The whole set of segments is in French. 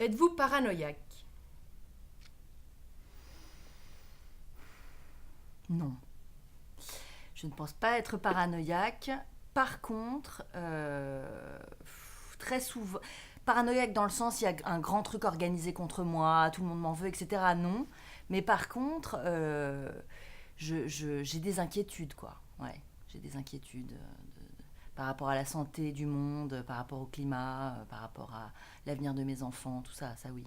Êtes-vous paranoïaque? Non. Je ne pense pas être paranoïaque. Par contre, très souvent, paranoïaque dans le sens il y a un grand truc organisé contre moi, tout le monde m'en veut, etc. Non. Mais par contre, j'ai des inquiétudes, quoi. Ouais, j'ai des inquiétudes par rapport à la santé du monde, par rapport au climat, par rapport à l'avenir de mes enfants, tout ça, ça oui.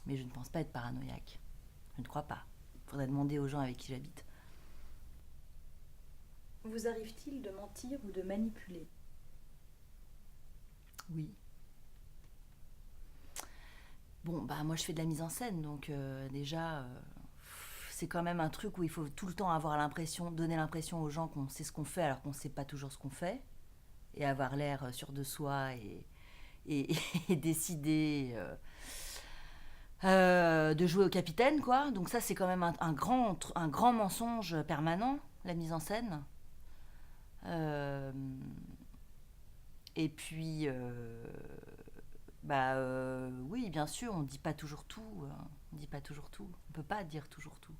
Mais je ne pense pas être paranoïaque. Je ne crois pas. Il faudrait demander aux gens avec qui j'habite. Vous arrive-t-il de mentir ou de manipuler? Oui. Bon, bah moi je fais de la mise en scène, donc déjà, c'est quand même un truc où il faut tout le temps avoir l'impression, donner l'impression aux gens qu'on sait ce qu'on fait alors qu'on ne sait pas toujours ce qu'on fait, et avoir l'air sûr de soi et, et décider de jouer au capitaine, quoi. Donc ça, c'est quand même un grand mensonge permanent, la mise en scène. Euh, et puis, oui, bien sûr, on ne dit pas toujours tout. On dit pas toujours tout. On peut pas dire toujours tout.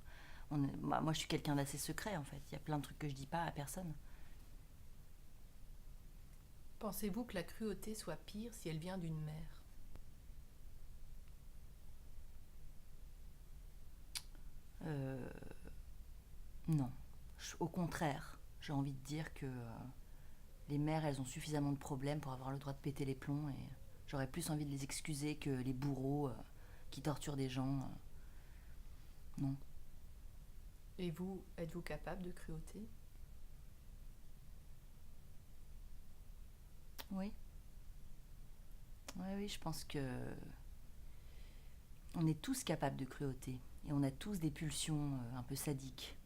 Moi, je suis quelqu'un d'assez secret, en fait. Il y a plein de trucs que je dis pas à personne. Pensez-vous que la cruauté soit pire si elle vient d'une mère? Euh, non. Au contraire, j'ai envie de dire que les mères, elles ont suffisamment de problèmes pour avoir le droit de péter les plombs et j'aurais plus envie de les excuser que les bourreaux qui torturent des gens. Non. Et vous, êtes-vous capable de cruauté? Oui. Oui, oui, je pense que on est tous capables de cruauté et on a tous des pulsions un peu sadiques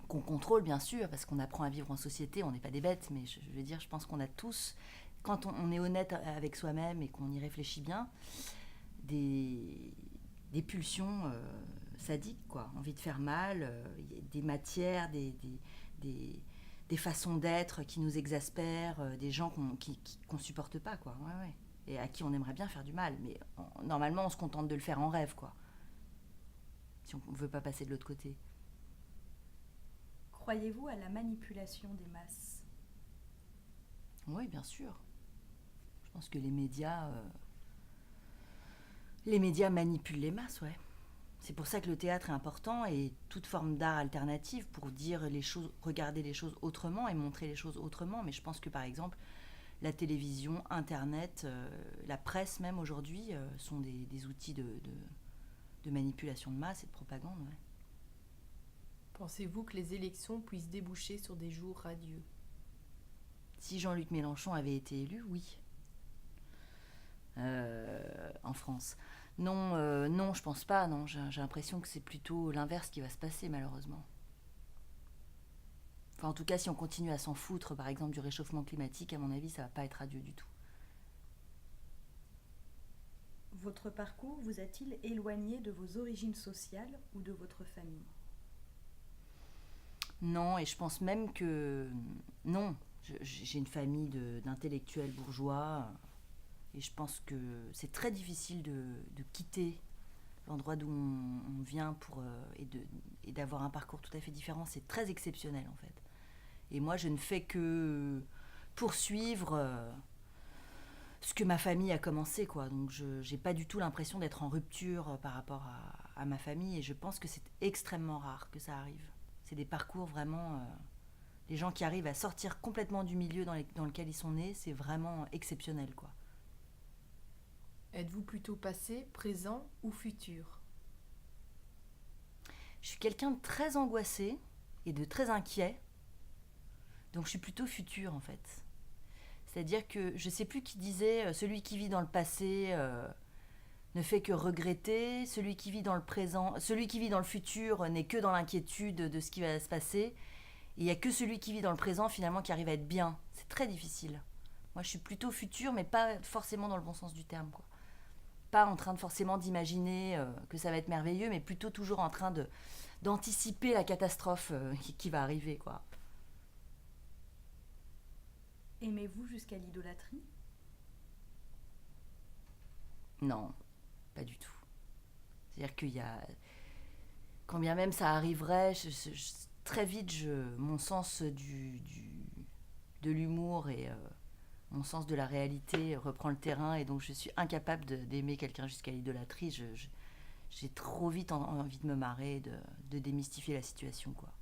qu'on contrôle bien sûr parce qu'on apprend à vivre en société, on n'est pas des bêtes, mais je veux dire, je pense qu'on a tous, quand on est honnête avec soi-même et qu'on y réfléchit bien, des, des pulsions sadiques, quoi. Envie de faire mal, des matières, des, des façons d'être qui nous exaspèrent, des gens qu'on supporte pas, quoi. Ouais, ouais. Et à qui on aimerait bien faire du mal. Mais normalement, on se contente de le faire en rêve, quoi. Si on ne veut pas passer de l'autre côté. Croyez-vous à la manipulation des masses? Oui, bien sûr. Je pense que les médias manipulent les masses, ouais. C'est pour ça que le théâtre est important et toute forme d'art alternative pour dire les choses, regarder les choses autrement et montrer les choses autrement. Mais je pense que par exemple, la télévision, Internet, la presse même aujourd'hui sont des outils de manipulation de masse et de propagande. Ouais. Pensez-vous que les élections puissent déboucher sur des jours radieux? Si Jean-Luc Mélenchon avait été élu, oui, en France. Non, non, je pense pas. Non, j'ai l'impression que c'est plutôt l'inverse qui va se passer malheureusement. Enfin, en tout cas, si on continue à s'en foutre, par exemple, du réchauffement climatique, à mon avis, ça va pas être radieux du tout. Votre parcours vous a-t-il éloigné de vos origines sociales ou de votre famille? Non, et je pense même que non. J'ai une famille d'intellectuels bourgeois, et je pense que c'est très difficile de quitter l'endroit d'où on vient et d'avoir un parcours tout à fait différent. C'est très exceptionnel en fait. Et moi, je ne fais que poursuivre ce que ma famille a commencé, quoi. Donc, je n'ai pas du tout l'impression d'être en rupture par rapport à ma famille, et je pense que c'est extrêmement rare que ça arrive. C'est des parcours vraiment. Les gens qui arrivent à sortir complètement du milieu dans lequel ils sont nés, c'est vraiment exceptionnel, quoi. Êtes-vous plutôt passé, présent ou futur? Je suis quelqu'un de très angoissé et de très inquiet, donc je suis plutôt futur en fait. C'est-à-dire que je sais plus qui disait celui qui vit dans le passé ne fait que regretter, celui qui vit dans le présent, celui qui vit dans le futur n'est que dans l'inquiétude de ce qui va se passer, et il n'y a que celui qui vit dans le présent finalement qui arrive à être bien. C'est très difficile. Moi je suis plutôt futur, mais pas forcément dans le bon sens du terme, quoi. Pas en train de forcément d'imaginer que ça va être merveilleux, mais plutôt toujours en train d'anticiper la catastrophe qui va arriver, quoi. Aimez-vous jusqu'à l'idolâtrie? Non, pas du tout. C'est-à-dire qu'il y a... Quand bien même ça arriverait, très vite, mon sens de l'humour et mon sens de la réalité reprend le terrain, et donc je suis incapable d'aimer quelqu'un jusqu'à l'idolâtrie. J'ai trop vite envie de me marrer, de démystifier la situation, quoi.